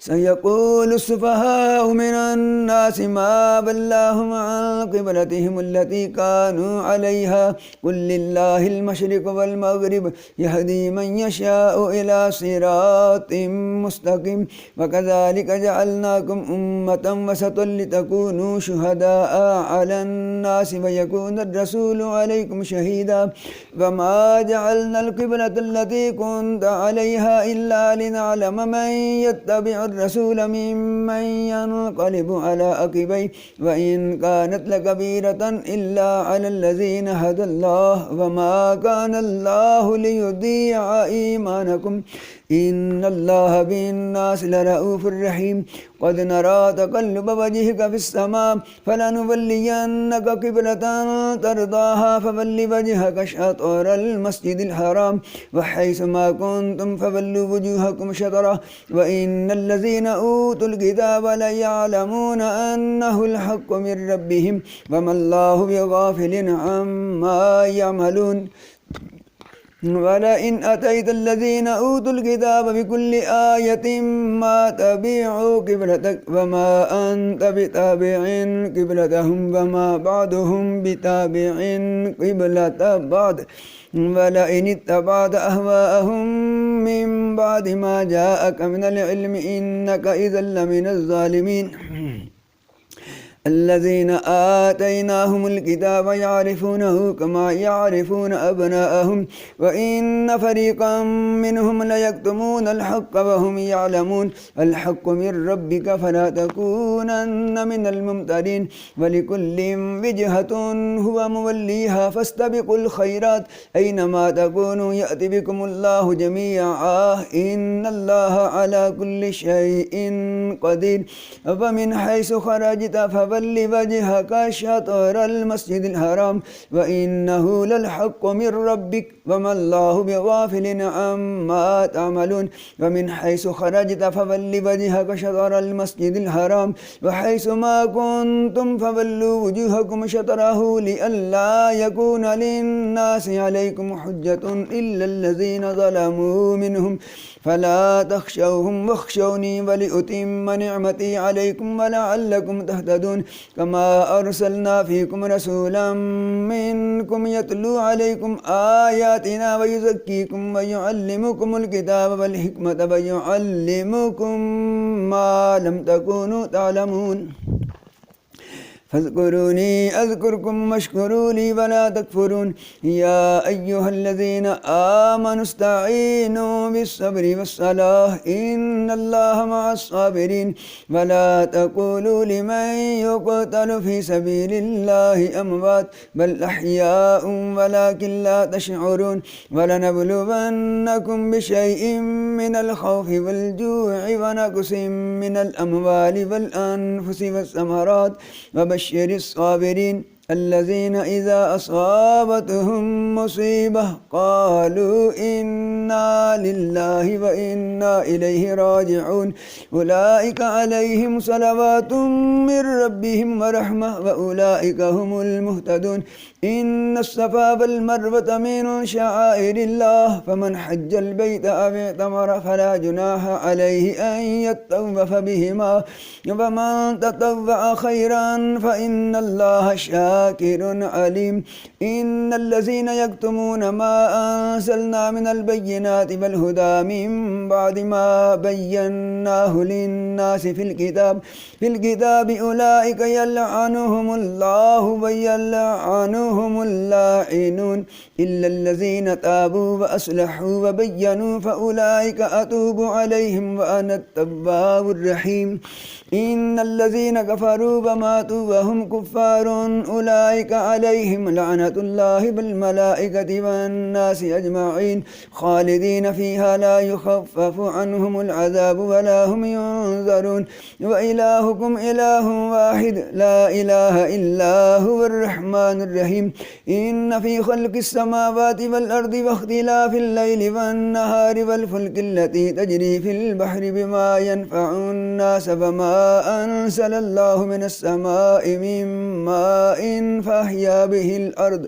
سيقول السفهاء من الناس ما ولاهم عن قبلتهم التي كانوا عليها قل لله المشرق والمغرب يهدي من يشاء إلى صراط مستقيم وكذلك جعلناكم أمة وسطا لتكونوا شهداء على الناس ويكون الرسول عليكم شهيدا وما جعلنا القبلة التي كنت عليها إلا لنعلم من يتبع الرسول ممن ينقلب على عقبيه وإن كانت لكبيرة إلا على الذين هدى الله وما كان الله ليضيع إيمانكم إن الله بالناس لرؤوف رحيم قد نرى تقلب وجهك في السماء فلنولينك قبلة ترضاها فول وجهك شطر المسجد الحرام وحيث ما كنتم فولوا وجوهكم شطره وإن الذين أوتوا الكتاب ليعلمون أنه الحق من ربهم وما الله بغافل عما يعملون ولئن أتيت الذين أوتوا الكتاب بكل آية ما تبعوا قبلتك وما أنت بتابع قبلتهم وما بعضهم بتابع قبلة بعض ولئن اتبعت أهواءهم من بعد ما جاءك من العلم إنك إذا لمن الظالمين الذين آتيناهم الكتاب يعرفونه كما يعرفون أبناءهم وإن فريقا منهم ليكتمون الحق وهم يعلمون الحق من ربك فلا تكونن من الممترين ولكل وجهة هو موليها فاستبقوا الخيرات أينما تكونوا يأتي بكم الله جميعا إن الله على كل شيء قدير ومن حيث خرجت فول وجهك شطر المسجد الحرام وإنه للحق من ربك وما الله بغافل عما تعملون ومن حيث خرجت فول وجهك شطر المسجد الحرام وحيث ما كنتم فولوا وجوهكم شطره لئلا يكون للناس عليكم حجة إلا الذين ظلموا منهم فلا تخشوهم واخشوني ولأتم نعمتي عليكم ولعلكم تهتدون كما أرسلنا فيكم رسولا منكم يتلو عليكم آياتنا ويزكيكم ويعلمكم الكتاب والحكمة ويعلمكم ما لم تكونوا تعلمون فاذكروني أذكركم واشكروا لي ولا تكفرون يا أيها الذين آمنوا استعينوا بالصبر والصلاة إن الله مع الصابرين ولا تقولوا لمن يقتل في سبيل الله أموات بل أحياء ولكن لا تشعرون ولنبلونكم بشيء من الخوف والجوع ونقص من الأموال والأنفس والثمرات وبشر الصابرين الذين إذا أصابتهم مصيبة قالوا إنا لله وإنا إليه راجعون أولئك عليهم صلوات من ربهم ورحمة وأولئك هم المهتدون إن الصفا والمروة من شعائر الله فمن حج البيت أو اعتمر فلا جناح عليه أن يطوف بهما ومن تطوع خيرا فإن الله شاكر عليم إن الذين يكتمون ما أنزلنا من البينات والهدى من بعد ما بيناه للناس في الكتاب أولئك يلعنهم الله ويلعنهم اللاعنون إلا الذين تابوا وأصلحوا وبينوا فأولئك أتوب عليهم وأنا التواب الرحيم إن الذين كفروا وماتوا وهم كفار أولئك عليهم لعنة الله بالملائكة والناس أجمعين خالدين فيها لا يخفف عنهم العذاب ولا هم ينذرون وإلهكم إله واحد لا إله إلا هو الرحمن الرحيم إن في خلق السماوات والأرض واختلاف الليل والنهار والفلك التي تجري في البحر بما ينفع الناس وما أنزل الله من السماء من ماء فأحيا به الأرض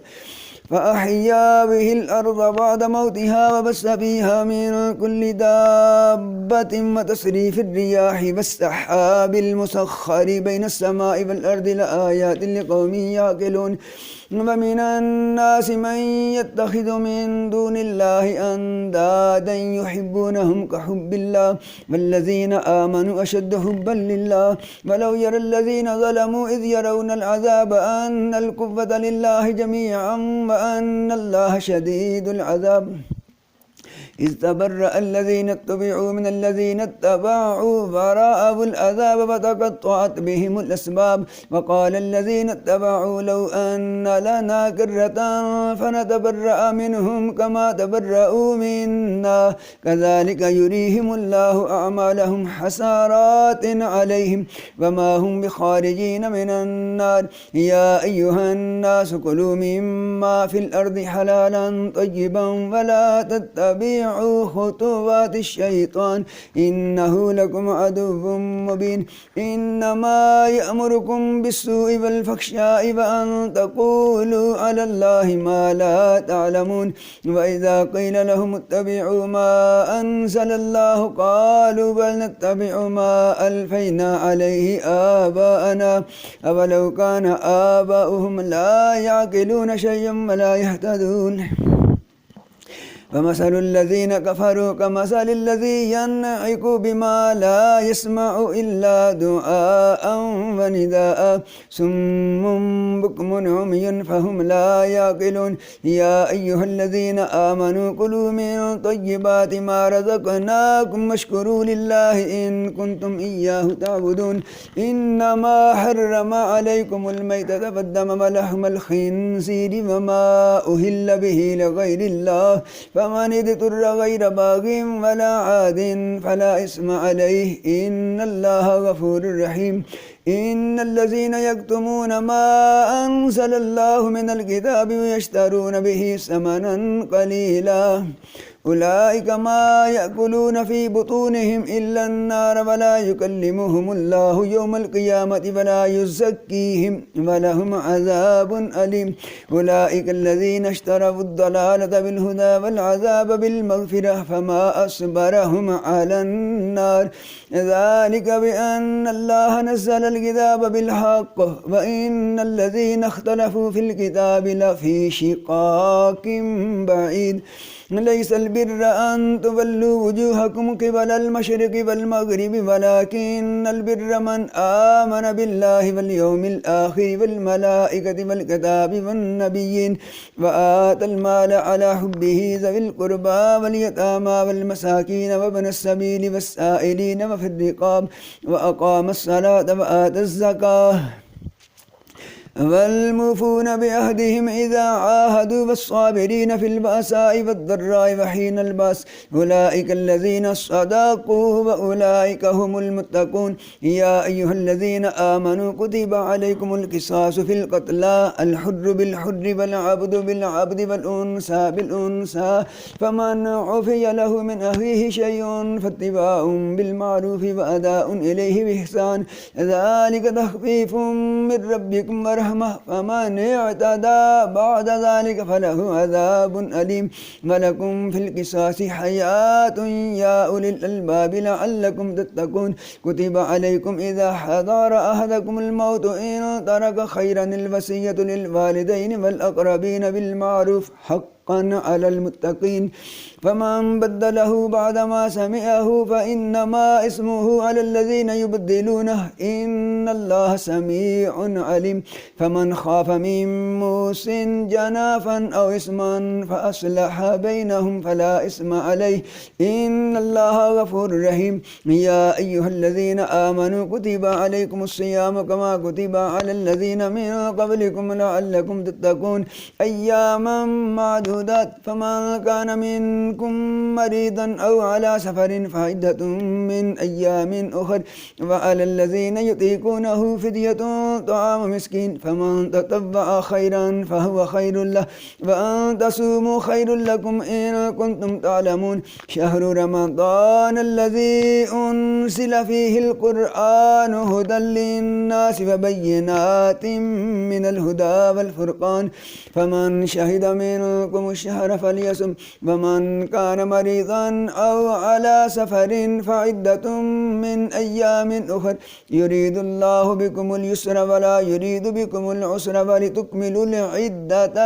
فأحيا به الأرض بعد موتها وبث فيها من كل دابة وتصريف الرياح والسحاب المسخر بين السماء والأرض لآيات لقوم يعقلون ومن الناس من يتخذ من دون الله أندادا يحبونهم كحب الله والذين آمنوا أشد حبا لله ولو يرى الذين ظلموا إذ يرون العذاب أن القوة لله جميعا وأن الله شديد العذاب إذ تبرأ الذين اتبعوا من الذين اتبعوا ورأوا العذاب فتقطعت بهم الأسباب وقال الذين اتبعوا لو أن لنا كرة فنتبرأ منهم كما تبرأوا منا كذلك يريهم الله أعمالهم حسرات عليهم وما هم بخارجين من النار يا أيها الناس كلوا مما في الأرض حلالا طيبا ولا تتبعوا خطوات الشيطان إنه لكم عدو مبين إنما يأمركم بالسوء والفحشاء وأن تقولوا على الله ما لا تعلمون وإذا قيل لهم اتبعوا ما أنزل الله قالوا بل نتبع ما ألفينا عليه آباءنا أولو كان آباؤهم لا يعقلون شيئا ولا يهتدون فمثل الذين كفروا كمثل الذي ينعق بما لا يسمع إلا دعاء ونداء صم بكم عمي فهم لا يعقلون يا أيها الذين آمنوا كلوا من طيبات ما رزقناكم واشكروا لله إن كنتم إياه تعبدون إنما حرم عليكم الميتة والدم ولحم الخنزير وما أهل به لغير الله فمن اضطر غير باغ ولا عاد فلا إثم عليه إن الله غفور رحيم إن الذين يكتمون ما أنزل الله من الكتاب ويشترون به ثمنا قليلا أولئك ما يأكلون في بطونهم إلا النار ولا يكلمهم الله يوم القيامة ولا يزكيهم ولهم عذاب أليم أولئك الذين اشتروا الضلالة بالهدى والعذاب بالمغفرة فما أصبرهم على النار ذلك بأن الله نزل الكتاب بالحق وإن الذين اختلفوا في الكتاب لفي شقاق بعيد ليس البر أن تولوا وجوهكم قبل المشرق والمغرب ولكن البر من آمن بالله واليوم الآخر والملائكة والكتاب والنبيين وآتى المال على حبه ذوي القربى واليتامى والمساكين وابن السبيل والسائلين وفي الرقاب وأقام الصلاة وآتى الزكاة والموفون بعهدهم إذا عاهدوا والصابرين في البأساء والضراء وحين البأس أولئك الذين صدقوا وأولئك هم المتقون يا أيها الذين آمنوا كتب عليكم القصاص في القتلى الحر بالحر والعبد بالعبد والأنثى بالأنثى فمن عفي له من أخيه شيء فاتباع بالمعروف وأداء إليه بإحسان ذلك تخفيف من ربكم فمن اعتدى بعد ذلك فله عذاب أليم ولكم في القصاص حياة يا أولي الألباب لعلكم تتقون كتب عليكم إذا حضر أحدكم الموت إن ترك خيرا الوصية للوالدين والأقربين بالمعروف حقا على المتقين فمن بدله بعدما سمعه فإنما اسمه على الذين يبدلونه إن الله سميع عليم فمن خاف من موص جنافا أو إثما فأصلح بينهم فلا إثم عليه إن الله غفور رحيم يا أيها الذين آمنوا كتب عليكم الصيام كما كتب على الذين من قبلكم لعلكم تتقون أياما معدودة معدودات فمن كان منكم مريضا أو على سفر فعدة من أيام أخر وعلى الذين يطيقونه فدية طعام مسكين فمن تطوع خيرا فهو خير له وأن تصوموا خير لكم إن كنتم تعلمون شهر رمضان الذي أنزل فيه القرآن هدى للناس وبينات من الهدى والفرقان فمن شهد منكم الشهر فليصم ومن كان مريضا أو على سفر فعدة من أيام أخر يريد الله بكم اليسر ولا يريد بكم العسر ولتكملوا العدة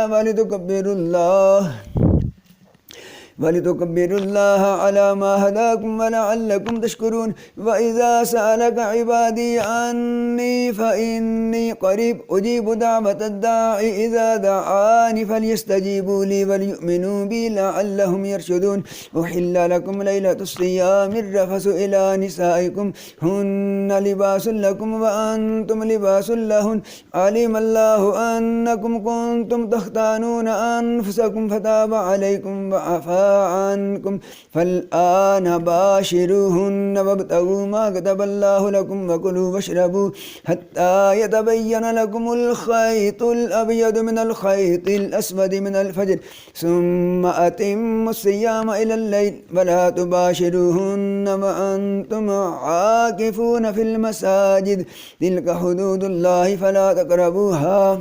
ولتكبروا الله على ما هداكم ولعلكم تشكرون وإذا سألك عبادي عني فإني قريب أجيب دعوة الداعي إذا دعاني فليستجيبوا لي وليؤمنوا بي لعلهم يرشدون أحل لكم ليلة الصيام الرفث إلى نسائكم هن لباس لكم وأنتم لباس لهن علم الله أنكم كنتم تختانون أنفسكم فتاب عليكم وعفا عنكم فالآن باشروهن وابتغوا ما كتب الله لكم وكلوا واشربوا حتى يتبين لكم الخيط الأبيض من الخيط الأسود من الفجر ثم أتموا الصيام إلى الليل ولا تباشروهن وأنتم عاكفون في المساجد تلك حدود الله فلا تقربوها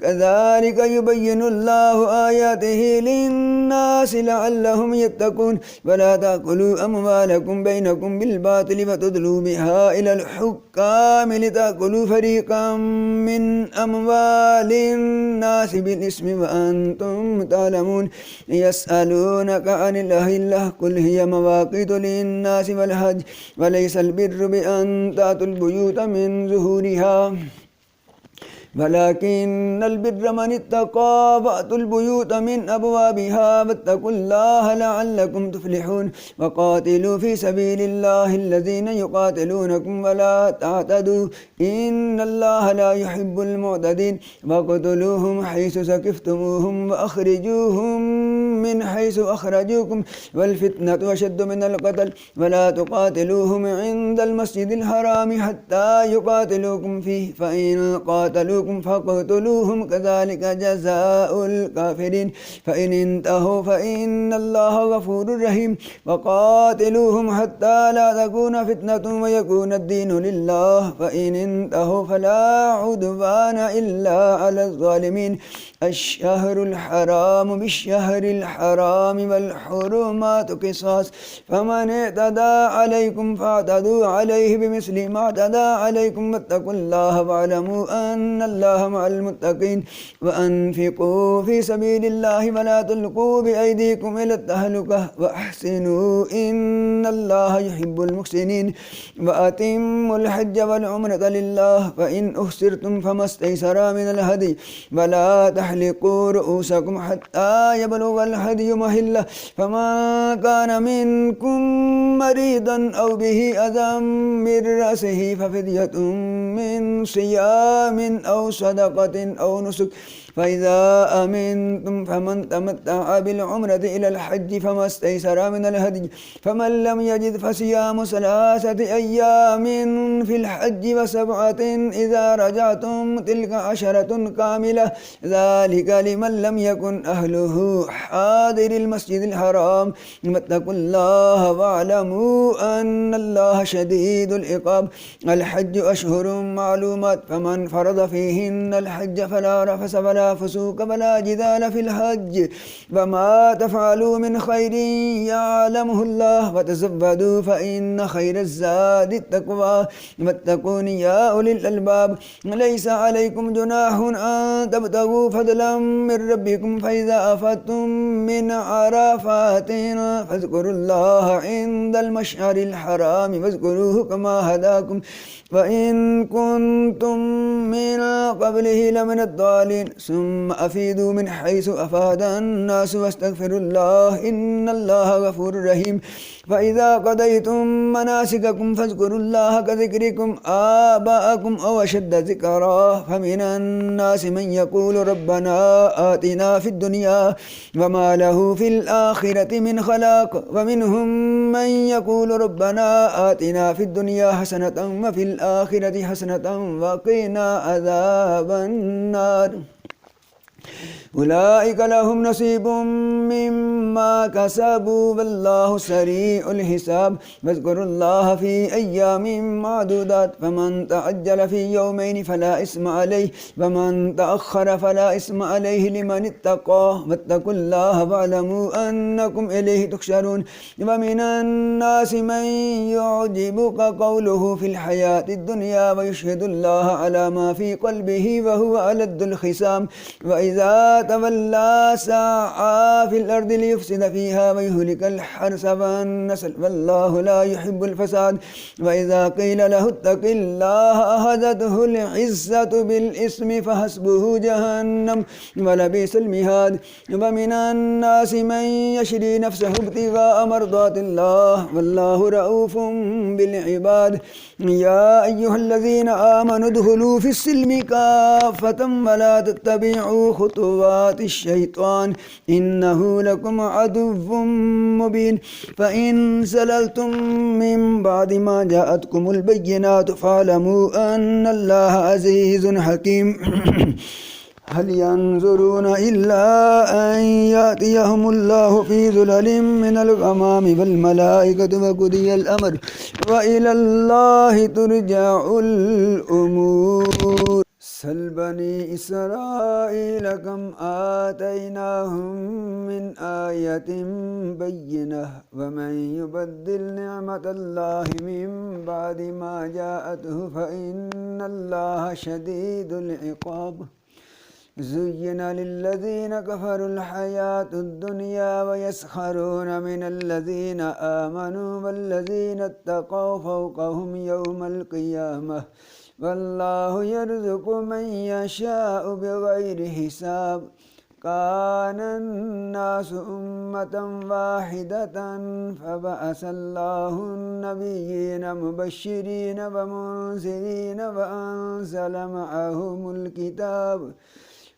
كذلك يبين الله آياته للناس لعلهم يتقون ولا تأكلوا أموالكم بينكم بالباطل وتدلوا بها إلى الحكام لتأكلوا فريقا من أموال الناس بالإثم وأنتم تعلمون يسألونك عن الأهلة قل هي مواقيت للناس والحج وليس البر بأن تأتوا البيوت من ظهورها ولكن البر من اتقى فأتوا البيوت من أبوابها واتقوا الله لعلكم تفلحون وقاتلوا في سبيل الله الذين يقاتلونكم ولا تعتدوا إن الله لا يحب المعتدين وقتلوهم حيث سكفتموهم وأخرجوهم من حيث أخرجوكم والفتنة أشد من القتل ولا تقاتلوهم عند المسجد الحرام حتى يقاتلوكم فيه فإن قاتلوكم فاقتلوهم كذلك جزاء الكافرين فإن انتهوا فإن الله غفور رحيم وقاتلوهم حتى لا تكون فتنة ويكون الدين لله فإن انتهوا فلا عدوان إلا على الظالمين الشهر الحرام بالشهر الحرام والحرمات قصاص فمن اعتدى عليكم فاعتدوا عليه بمثل ما اعتدى عليكم واتقوا الله واعلموا أن الله مع المتقين وأنفقوا في سبيل الله ولا تلقوا بأيديكم إلى التهلكة وأحسنوا إن الله يحب المحسنين وأتموا الحج والعمرة لله فإن أحسرتم فما استيسر من الهدي ولا تحلقوا رؤوسكم حتى يبلغ الهدي محله فمن كان منكم مريضا أو به أذى من رأسه ففدية من صيام أو صدقة أو نسك فإذا أمنتم فمن تمتع بالعمرة إلى الحج فما استيسر من الهدي فمن لم يجد فصيام 3 أيام في الحج و7 إذا رجعتم تلك 10 كاملة ذلك لمن لم يكن أهله حاضر المسجد الحرام واتقوا الله واعلموا أن الله شديد العقاب الحج أشهر معلومات فمن فرض فيهن الحج فلا رفث ولا فسوق ولا جدال في الحج وما تفعلوا من خير يعلمه الله وتزودوا فإن خير الزاد التقوى واتقون يا أولي الألباب ليس عليكم جناح أن تبتغوا فضلا من ربكم فإذا أفضتم من عرفات فاذكروا الله عند المشعر الحرام واذكروه كما هداكم وإن كنتم من قبله لمن الضالين ثم أفيدوا من حيث أفاد الناس واستغفروا الله إن الله غفور رحيم فإذا قضيتم مناسككم فاذكروا الله كذكركم آباءكم أو أشد ذكرا فمن الناس من يقول ربنا آتنا في الدنيا وما له في الآخرة من خلاق ومنهم من يقول ربنا آتنا في الدنيا حسنة وفي الآخرة حسنة وقنا عذاب النار أولئك لهم نصيب مما كسبوا والله سريع الحساب واذكروا الله في أيام معدودات فمن تعجل في يومين فلا إثم عليه ومن تأخر فلا إثم عليه لمن اتقى واتقوا الله واعلموا أنكم إليه تحشرون ومن الناس من يعجبك قوله في الحياة الدنيا ويشهد الله على ما في قلبه وهو ألد الخصام وإذا تولى سعى في الأرض ليفسد فيها ويهلك الحرث والنسل والله لا يحب الفساد وإذا قيل له اتق الله أخذته العزة بالإثم فحسبه جهنم ولبئس المهاد ومن الناس من يشري نفسه ابتغاء مرضات الله والله رؤوف بالعباد يا أيها الذين آمنوا ادخلوا في السلم كافة ولا تتبعوا خطوات الشيطان إنه لكم عدو مبين فإن زللتم من بعد ما جاءتكم البينات فاعلموا أن الله عزيز حكيم هل ينظرون إلا أن يأتيهم الله في ظلل من الغمام والملائكة وقضي الأمر وإلى الله ترجع الأمور سل بني إسرائيل كم آتيناهم من آية بينة ومن يبدل نعمة الله من بعد ما جاءته فإن الله شديد العقاب زين للذين كفروا الحياة الدنيا ويسخرون من الذين آمنوا والذين اتقوا فوقهم يوم القيامة والله يرزق من يشاء بغير حساب كان الناس أمة واحدة فبعث الله النبيين مبشرين ومنذرين وأنزل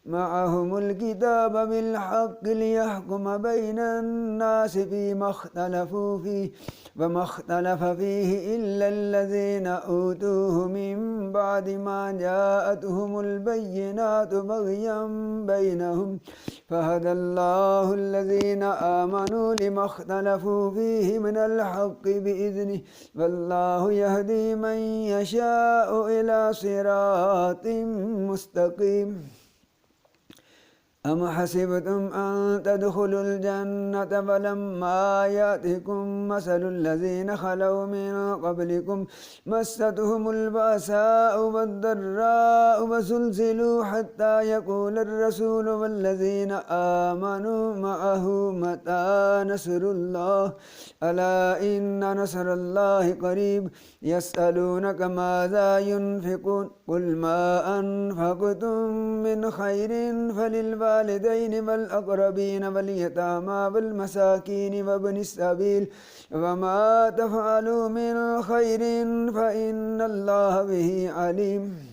معهم الكتاب بالحق ليحكم بين الناس فيما اختلفوا فيه وما اختلف فيه إلا الذين أوتوه من بعد ما جاءتهم البينات بغيا بينهم فهدى الله الذين آمنوا لما اختلفوا فيه من الحق بإذنه والله يهدي من يشاء إلى صراط مستقيم أم حسبتم أن تدخلوا الجنة فلما يأتكم مثل الذين خلوا من قبلكم مستهم البأساء والضراء وزلزلوا حتى يقول الرسول والذين آمنوا معه متى نصر الله ألا إن نصر الله قريب يسألونك ماذا ينفقون قل ما أنفقتم من خير فللوالدين والأقربين واليتامى والمساكين وابن السبيل وما تفعلوا من خير فإن الله به عليم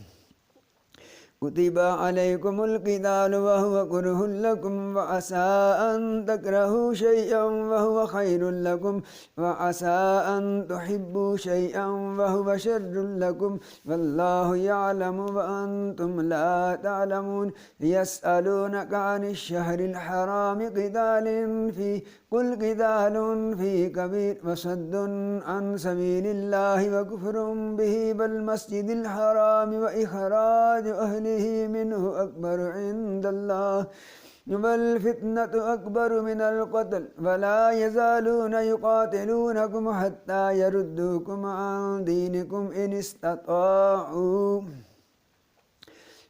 كتب عليكم القتال وهو كره لكم وعسى أن تكرهوا شيئا وهو خير لكم وعسى أن تحبوا شيئا وهو شر لكم والله يعلم وأنتم لا تعلمون يسألونك عن الشهر الحرام قتال فيه قل قتال فيه كبير وصد عن سبيل الله وكفر به بالمسجد الحرام وإخراج أهله منه أكبر عند الله والفتنة أكبر من القتل ولا يزالون يقاتلونكم حتى يردوكم عن دينكم إن استطاعوا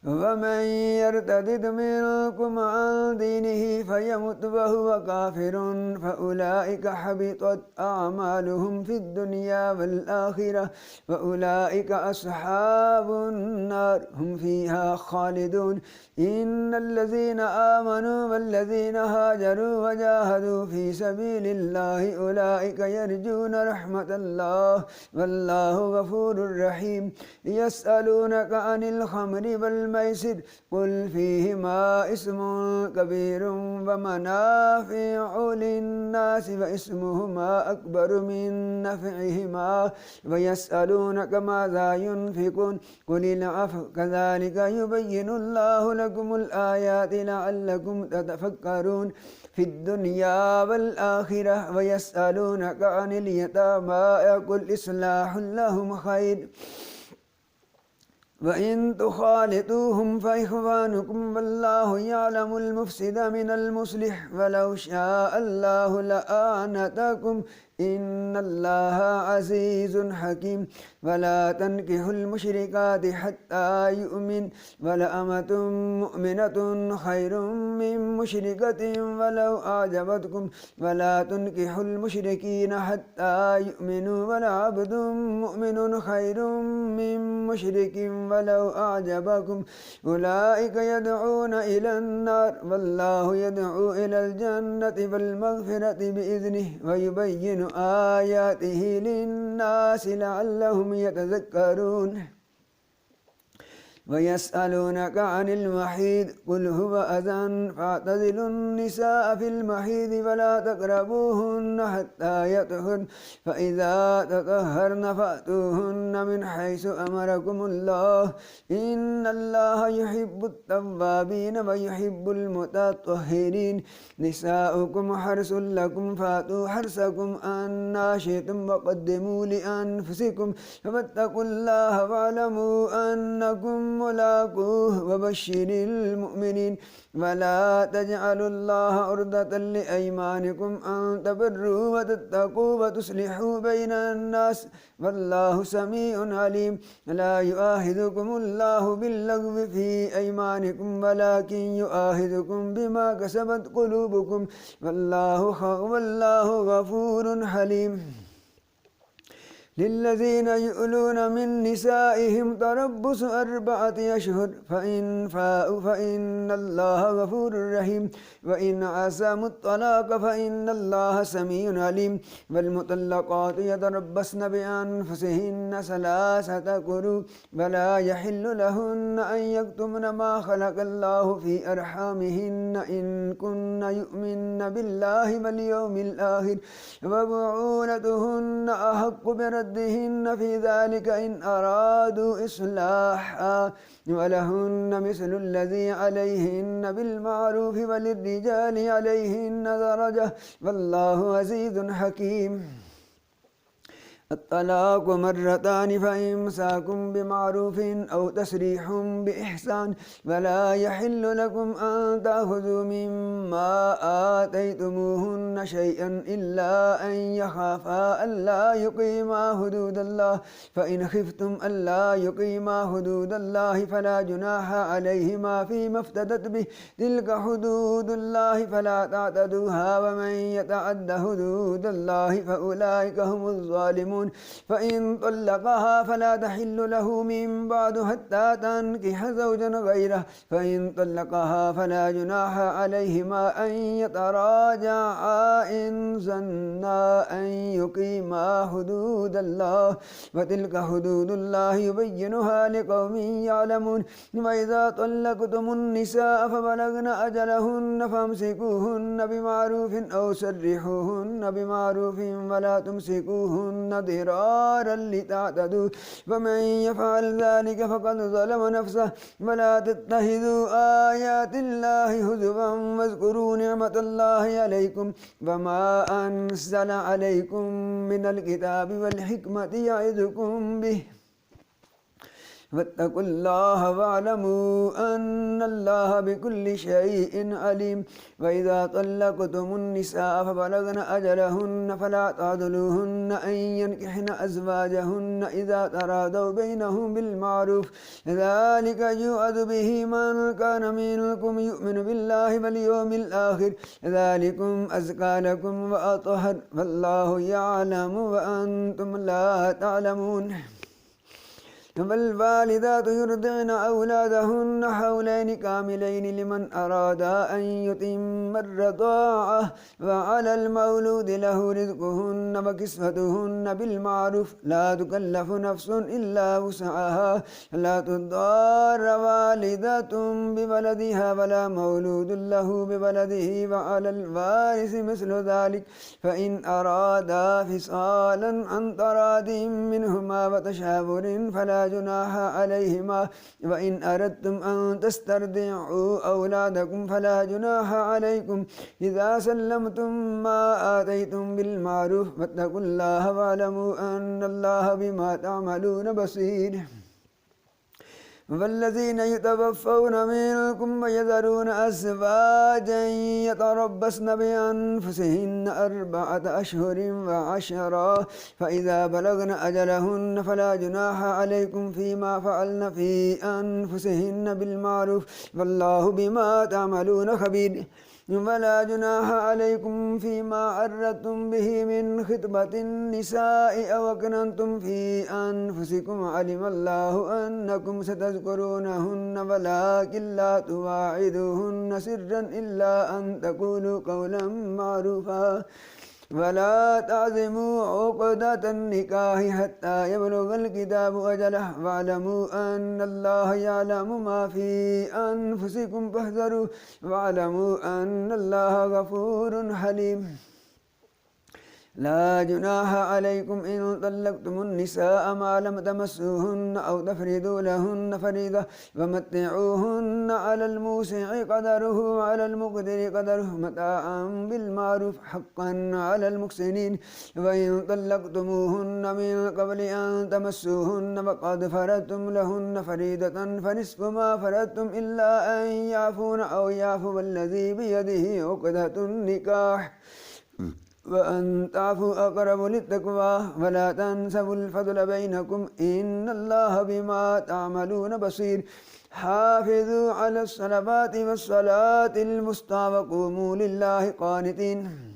ومن يرتد منكم عن دينه فيمت وهو كافر فأولئك حبطت أعمالهم في الدنيا والآخرة وأولئك أصحاب النار هم فيها خالدون إن الذين آمنوا والذين هاجروا وجاهدوا في سبيل الله أولئك يرجون رحمة الله والله غفور رحيم يسألونك عن الخمر والميسر قل فيهما اسم كبير ومنافع للناس واسمهما أكبر من نفعهما ويسألونك ماذا ينفقون قل العفو كذلك يبين الله لكم الآيات لعلكم تتفكرون في الدنيا والآخرة ويسألونك عن اليتامى قل إصلاح لهم خير وإن تخالطوهم فإخوانكم والله يعلم المفسد من المصلح ولو شاء الله لأعنتكم إن الله عزيز حكيم ولا تنكحوا المشركات حتى يؤمن ولأمة مؤمنة خير من مشركة ولو أعجبتكم ولا تنكحوا المشركين حتى يؤمنوا ولعبد مؤمن خير من مشرك ولو أعجبكم أولئك يدعون إلى النار والله يدعو إلى الجنة والمغفرة بإذنه ويبين آياته للناس لعلهم يتذكرون ويسألونك عن المحيض قل هو أذى فاعتزلوا النساء في المحيض ولا تقربوهن حتى يطهرن فإذا تطهرن فأتوهن من حيث أمركم الله إن الله يحب التوابين ويحب المتطهرين نساؤكم حرث لكم فأتوا حرثكم أنى شئتم وقدموا لأنفسكم فاتقوا الله واعلموا أنكم ملاقوه وبشر المؤمنين ولا تجعلوا الله عرضة لأيمانكم أن تبروا وتتقوا وتصلحوا بين الناس والله سميع عليم لا يؤاخذكم الله باللغو في أيمانكم ولكن يؤاخذكم بما كسبت قلوبكم والله غفور حليم للذين يؤلون من نسائهم تربص 4 أشهر فإن فاءوا فإن الله غفور رحيم وإن عزموا الطلاق فإن الله سميع عليم والمطلقات يتربصن بأنفسهن 3 قروء ولا يحل لهن أن يكتمن ما خلق الله في أرحامهن إن كن يؤمن بالله واليوم الآخر وبعولتهن أحق بردهن في ذلك إن أرادوا إصلاحا ولهن مثل الذي عليهن بالمعروف وللرجال عليهن درجة والله عزيز حكيم الطلاق 2 فإمساك بمعروف أو تسريح بإحسان ولا يحل لكم أن تأخذوا مما آتيتموهن شيئا إلا أن يخافا ألا يقيما حدود الله فإن خفتم ألا يقيما حدود الله فلا جناح عليهما فيما افتدت به تلك حدود الله فلا تعتدوها ومن يتعد حدود الله فأولئك هم الظالمون فإن طلقها فلا تحل له من بعد حتى تنكح زوجا غيره فإن طلقها فلا جناح عليهما أن يتراجعا إن ظنا أن يقيما حدود الله وتلك حدود الله يبينها لقوم يعلمون وإذا طلقتم النساء فبلغن أجلهن فامسكوهن بمعروف أو سرحوهن بمعروف ولا تمسكوهن ضرارا لتعتدوا ومن يفعل ذلك فقد ظلم نفسه ولا تتخذوا آيات الله هزوا واذكروا نعمة الله عليكم وما أنزل عليكم من الكتاب والحكمة يعظكم به فاتقوا الله واعلموا أن الله بكل شيء عليم وإذا طلقتم النساء فبلغن أجلهن فلا تعضلوهن أن ينكحن أزواجهن إذا تراضوا بينهم بالمعروف ذلك يوعظ به من كان منكم يؤمن بالله واليوم الآخر ذلكم أزكى لكم وأطهر والله يعلم وأنتم لا تعلمون والوالدات يرضعن أولادهن حولين كاملين لمن أراد أن يتم الرضاعة وعلى المولود له رزقهن وكسوتهن بالمعروف لا تكلف نفس إلا وسعها لا تضار والدة بولدها ولا مولود له بولده وعلى الوارث مثل ذلك فإن أرادا فصالا عن تراض منهما وتشاور فلا جناح عليهما وإن أردتم أن تسترضعوا أولادكم فلا جناح عليكم إذا سلمتم ما آتيتم بالمعروف واتقوا الله واعلموا أن الله بما تعملون بصير والذين يتوفون منكم ويذرون أزواجا يتربصن بأنفسهن 4 أشهر وعشرا فإذا بلغن أجلهن فلا جناح عليكم فيما فعلن في أنفسهن بالمعروف والله بما تعملون خبير ولا جناح عليكم فيما عرضتم به من خطبة النساء أو أكننتم في أنفسكم علم الله أنكم ستذكرونهن ولكن لا تواعدوهن سرا إلا أن تقولوا قولا معروفا ولا تعزموا عقدة النكاح حتى يبلغ الكتاب أجله واعلموا أن الله يعلم ما في أنفسكم فاحذروا واعلموا أن الله غفور حليم لا جناح عليكم إن طلقتم النساء ما لم تمسوهن أو تفرضوا لهن فريضة ومتعوهن على الموسع قدره وعلى المقدر قدره متاعا بالمعروف حقا على المحسنين وإن طلقتموهن من قبل أن تمسوهن وقد فرضتم لهن فريضة فنصف ما فرضتم إلا أن يعفون أو يعفو الذي بيده عقدة النكاح وأن تعفوا أقرب للتقوى ولا تنسوا الفضل بينكم إن الله بما تعملون بصير حافظوا على الصلوات والصلاة الوسطى وقوموا لله قانتين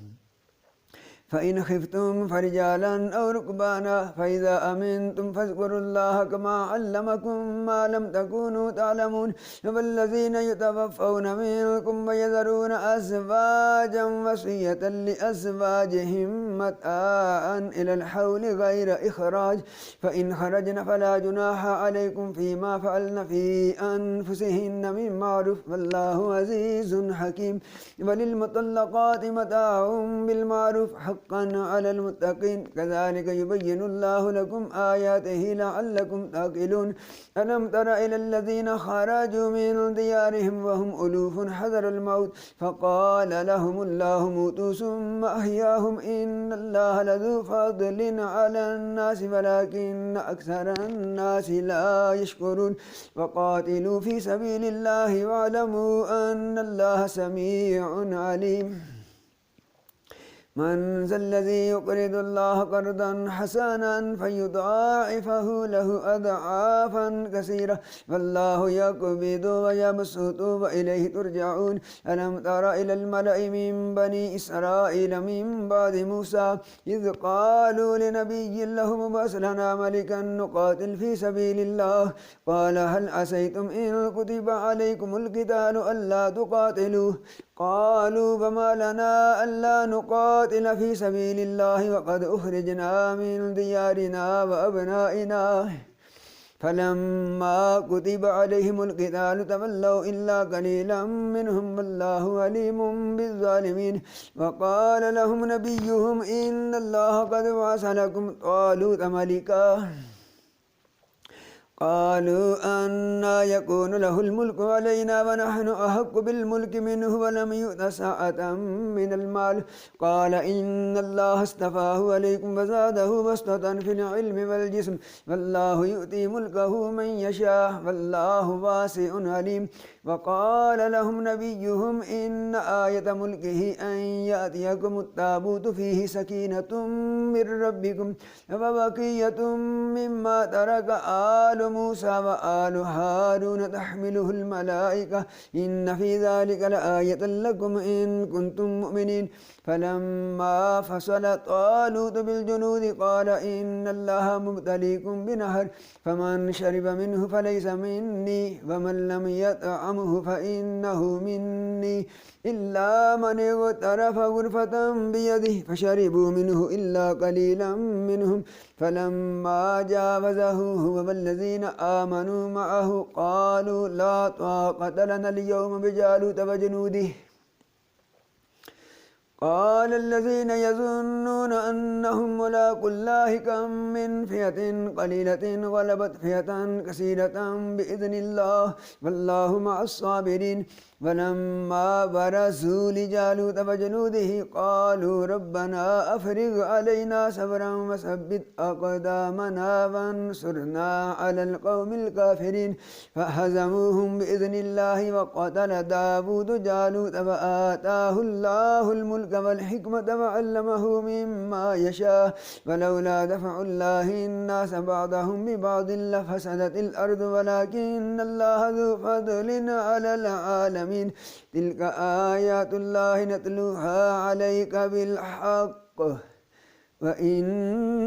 فإن خفتم فرجالا أو ركبانا فإذا أمنتم فاذكروا الله كما علمكم ما لم تكونوا تعلمون والذين يتوفون منكم ويذرون أزواجا وصية لأزواجهم متاعا إلى الحول غير إخراج فإن خرجن فلا جناح عليكم فيما فعلن في أنفسهن من معروف والله عزيز حكيم وللمطلقات متاع بالمعروف حقا على المتقين كذلك يبين الله لكم آياته لعلكم تعقلون ألم تر إلى الذين خرجوا من ديارهم وهم ألوف حذر الموت فقال لهم الله موتوا ثم أحياهم إن الله لذو فضل على الناس ولكن أكثر الناس لا يشكرون وقاتلوا في سبيل الله واعلموا أن الله سميع عليم من ذا الذي يقرض الله قرضا حسنا فيضاعفه له أضعافا كثيرة والله يقبض ويبسط وإليه ترجعون ألم تر إلى الملأ من بني إسرائيل من بعد موسى إذ قالوا لنبي لهم ابعث لنا ملكا نقاتل في سبيل الله قال هل عسيتم إن كتب عليكم القتال ألا تقاتلوا قالوا وما لنا ألا نقاتل في سبيل الله وقد أخرجنا من ديارنا وأبنائنا فلما كتب عليهم القتال تولوا إلا قليلا منهم والله عليم بالظالمين وقال لهم نبيهم إن الله قد بعث لكم طالوت ملكا قالوا أنى يكون له الملك علينا ونحن أحق بالملك منه ولم يؤت سعة من المال قال إن الله اصطفاه عليكم وزاده بسطة في العلم والجسم والله يؤتي ملكه من يشاء والله واسع عليم وقال لهم نبيهم إن آية ملكه أن يأتيكم التابوت فيه سكينة من ربكم وبقية مما ترك آل موسى وآل هارون تحمله الملائكة إن في ذلك لآية لكم إن كنتم مؤمنين فلما فصل طالوت بالجنود قال إن الله مبتليكم بنهر فمن شرب منه فليس مني ومن لم يطعمه فإنه مني إلا من اغترف غرفة بيده فشربوا منه إلا قليلا منهم فلما جاوزه هو والذين آمنوا معه قالوا لا طاقة لنا اليوم بجالوت وجنوده قال الذين يظنون أنهم ملاقو الله كم من فئة قليلة غلبت فئة كثيرة بإذن الله والله مع الصابرين ولما برزوا لجالوت وجنوده قالوا ربنا أفرغ علينا صبرا وثبت أقدامنا وانصرنا على القوم الكافرين فهزموهم بإذن الله وقتل داود جالوت وآتاه الله الملك والحكمة وعلمه مما يشاء ولولا دفع الله الناس بعضهم ببعض لفسدت الأرض ولكن الله ذو فضل على العالمين تلك آيات الله نتلوها عليك بالحق وإنك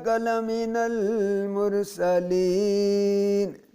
لمن المرسلين